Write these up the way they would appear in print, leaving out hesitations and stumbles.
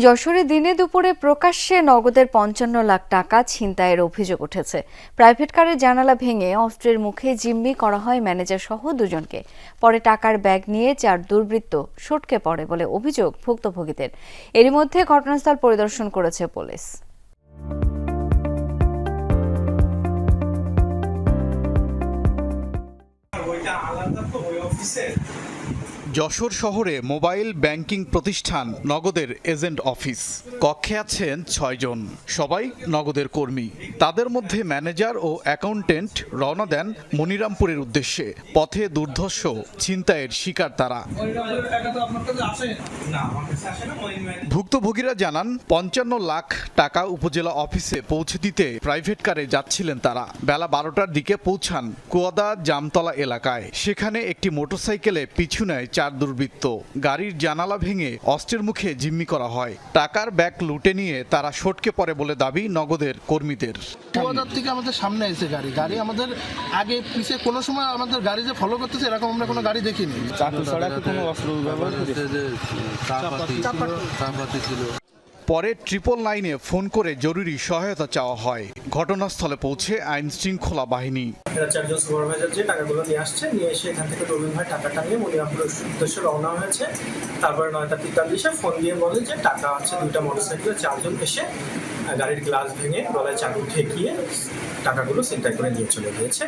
যশোরে দিনে দুপুরে প্রকাশ্যে নগদের ৫৫ লাখ টাকা ছিনতাইয়ের অভিযোগ উঠেছে। প্রাইভেট কারের জানালা ভেঙে অস্ত্রের মুখে জিম্মি করা হয় ম্যানেজার সহ দুজনকে। পরে টাকার ব্যাগ নিয়ে ৪ দুর্বৃত্ত সটকে পড়ে বলে অভিযোগ ভুক্তভোগীদের। এরই মধ্যে ঘটনাস্থল পরিদর্শন করেছে পুলিশ। যশোর শহরে মোবাইল ব্যাংকিং প্রতিষ্ঠান নগদের এজেন্ট অফিস। কক্ষে আছেন ৬ জন, সবাই নগদের কর্মী। তাদের মধ্যে ম্যানেজার ও অ্যাকাউন্টেন্ট রওনা দেন মনিরামপুরের উদ্দেশ্যে। পথে দুর্ধর্ষ ছিনতাইয়ের শিকার তারা। ভুক্তভোগীরা জানান ৫৫ লাখ টাকা উপজেলা অফিসে পৌঁছে দিতে প্রাইভেট কারে যাচ্ছিলেন তারা। বেলা ১২টার দিকে পৌঁছান কুয়াদা জামতলা এলাকায়। সেখানে একটি মোটরসাইকেলে পিছু নেয় ৪ দুর্বৃত্ত। গাড়ির জানালা ভেঙে অস্ত্রের মুখে জিম্মি করা হয়। টাকার ব্যাগ লুটে নিয়ে তারা সটকে পড়ে বলে দাবি নগদের কর্মীদের। কুয়াদার থেকে আমাদের সামনে এসে গাড়ি আমাদের আগে পিছে কোনো সময় আমাদের গাড়ি যে ফলো করতেছে এরকম আমরা কোনো গাড়ি দেখিনি। পরে 999-এ ফোন করে জরুরি সহায়তা চাওয়া হয়। ঘটনাস্থলে পৌঁছে আইন শৃঙ্খলা বাহিনী। চারজন সুপারভাইজার যে টাকাগুলো নিয়ে আসছে, নিয়ে এসে এখান থেকে রবীন্দ্র ভাই টাকাটা নিয়ে মনিরামপুরের উদ্দেশ্যে রওনা হয়েছে। তারপরে 9টা 43-এ ফোন দিয়ে বলে যে টাকা আছে 2টা মোটরসাইকেলে 4 জন এসে গাড়ির গ্লাস ভেঙে গলায় চাকু ঠেকিয়ে টাকাগুলো ছিনতাই করে নিয়ে চলে গিয়েছে।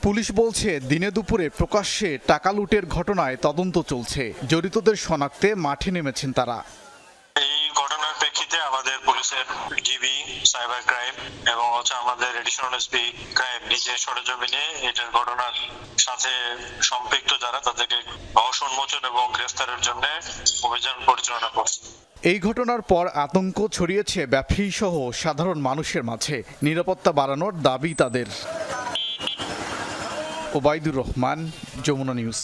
পুলিশ বলছে দিনে দুপুরে প্রকাশ্যে টাকা লুটের ঘটনায় তদন্ত চলছে। জড়িতদের শনাক্তে মাঠে নেমেছেন তারা। ঘটনার প্রেক্ষিতে আমাদের পুলিশের ডিবি সাইবার ক্রাইম এবং আমাদের এডিশনাল এসপি ক্রাইম নিজে সরেজমিনে এটার ঘটনার সাথে সম্পৃক্ত যারা তাদেরকে রহস্য উন্মোচন এবং গ্রেফতারের জন্য অভিযান পরিচালনা করছে। এই ঘটনার পর আতঙ্ক ছড়িয়েছে ব্যবসায়ী সহ সাধারণ মানুষের মাঝে। নিরাপত্তা বাড়ানোর দাবি তাদের। ওবায়দুর রহমান, যমুনা নিউজ।